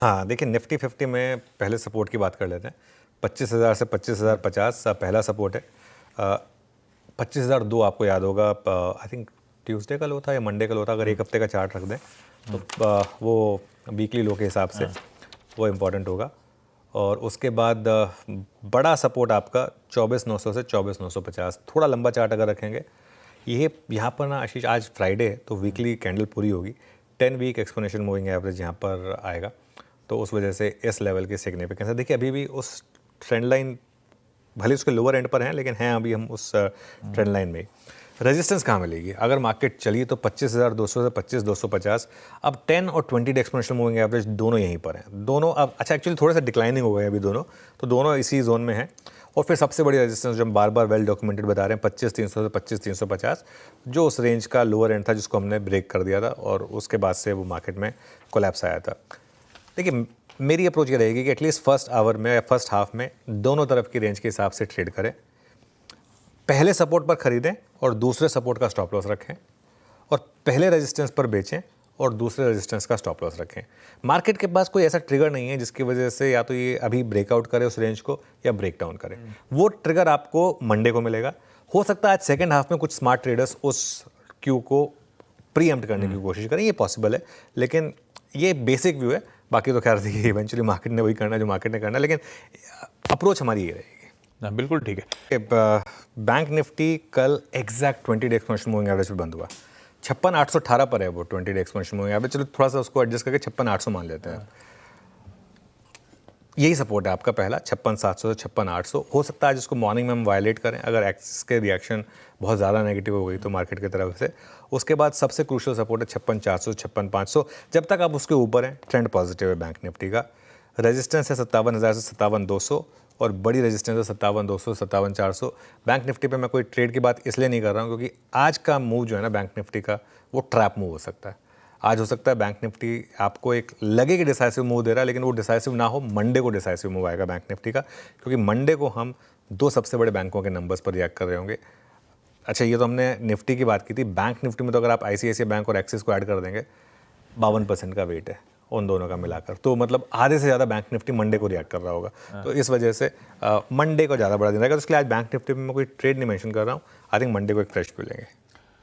हाँ, देखिए निफ्टी 50 में पहले सपोर्ट की बात कर लेते हैं। 25,000 से 25,050 पहला सपोर्ट है। 25,002 आपको याद होगा, आई थिंक ट्यूसडे का लो था या मंडे का लो था। अगर एक हफ्ते का चार्ट रख दें तो वो वीकली लो के हिसाब से वो इम्पॉर्टेंट होगा। और उसके बाद बड़ा सपोर्ट आपका 24,900 से 24,950। थोड़ा लंबा चार्ट अगर रखेंगे, ये यहाँ पर ना आशीष, आज फ्राइडे है तो वीकली कैंडल पूरी होगी। 10 वीक एक्सपोनेंशियल मूविंग एवरेज यहाँ पर आएगा, तो उस वजह से इस लेवल की सिग्निफिकेंस है। देखिए अभी भी उस ट्रेंड लाइन, भले उसके लोअर एंड पर हैं, लेकिन हैं अभी हम उस ट्रेंड लाइन में। रेजिस्टेंस कहाँ मिलेगी अगर मार्केट चली तो 25,200 से 25,250। अब 10 और 20 डे एक्सपोनेंशियल मूविंग एवरेज दोनों यहीं पर हैं। दोनों अब अच्छा एक्चुअली थोड़े सा डिक्लाइनिंग हो गए अभी दोनों, तो दोनों इसी जोन में हैं। और फिर सबसे बड़ी रेजिस्टेंस जो हम बार बार वेल डॉक्यूमेंटेड बता रहे हैं, 25,300 से 25,350, जो उस रेंज का लोअर एंड था जिसको हमने ब्रेक कर दिया था और उसके बाद से वो मार्केट में कोलैप्स आया था। देखिए मेरी अप्रोच ये रहेगी कि एटलीस्ट फर्स्ट आवर में या फर्स्ट हाफ में दोनों तरफ की रेंज के हिसाब से ट्रेड करें। पहले सपोर्ट पर खरीदें और दूसरे सपोर्ट का स्टॉप लॉस रखें, और पहले रेजिस्टेंस पर बेचें और दूसरे रेजिस्टेंस का स्टॉप लॉस रखें। मार्केट के पास कोई ऐसा ट्रिगर नहीं है जिसकी वजह से या तो ये अभी ब्रेकआउट करे उस रेंज को या ब्रेक डाउन करे। वो ट्रिगर आपको मंडे को मिलेगा। हो सकता है आज सेकेंड हाफ में कुछ स्मार्ट ट्रेडर्स उस क्यू को प्रीएम्प्ट करने की कोशिश करें, ये पॉसिबल है, लेकिन ये बेसिक व्यू है। बाकी तो खैर देखिए इवेंचुअली मार्केट ने वही करना है जो मार्केट ने करना है, लेकिन अप्रोच हमारी ये रहेगी। बिल्कुल ठीक है। बैंक निफ्टी कल exact 20 day exponential moving average पे बंद हुआ। 56,818 पर है वो 20 डे एक्सपोनेंशियल मूविंग एवरेज। चलो थोड़ा सा उसको एडजस्ट करके 56,800 मान लेते हैं। यही सपोर्ट है आपका पहला, 56,700 से 56,800। हो सकता है आज इसको मॉर्निंग में हम वायलेट करें अगर एक्सिस के रिएक्शन बहुत ज़्यादा नेगेटिव हो गई तो मार्केट की तरफ से। उसके बाद सबसे क्रूशियल सपोर्ट है 56,400 से 56,500। जब तक आप उसके ऊपर हैं ट्रेंड पॉजिटिव है बैंक निफ्टी का। रेजिस्टेंस है 57,000 से 57,200 और बड़ी रेजिस्टेंस है 57,200 से 57,400। बैंक निफ्टी पे मैं कोई ट्रेड की बात इसलिए नहीं कर रहा हूँ क्योंकि आज का मूव जो है ना बैंक निफ्टी का, वो ट्रैप मूव हो सकता है। आज हो सकता है बैंक निफ्टी आपको एक लगे कि डिसाइसिव मूव दे रहा है, लेकिन वो डिसाइसिव ना हो, मंडे को डिसाइसिव मूव आएगा बैंक निफ्टी का, क्योंकि मंडे को हम दो सबसे बड़े बैंकों के नंबर्स पर रिएक्ट कर रहे होंगे। अच्छा, ये तो हमने निफ्टी की बात की थी। बैंक निफ्टी में तो अगर आप आईसीआईसीआई बैंक और एक्सिस को ऐड कर देंगे, 52% का वेट है उन दोनों का मिलाकर, तो मतलब आधे से ज़्यादा बैंक निफ्टी मंडे को रिएक्ट कर रहा होगा। तो इस वजह से मंडे को ज़्यादा बड़ा दिन रहेगा। तो इसलिए आज बैंक निफ्टी में मैं कोई ट्रेड नहीं मेंशन कर रहा हूँ। आई थिंक मंडे को एक फ्रेश व्यू लेंगे।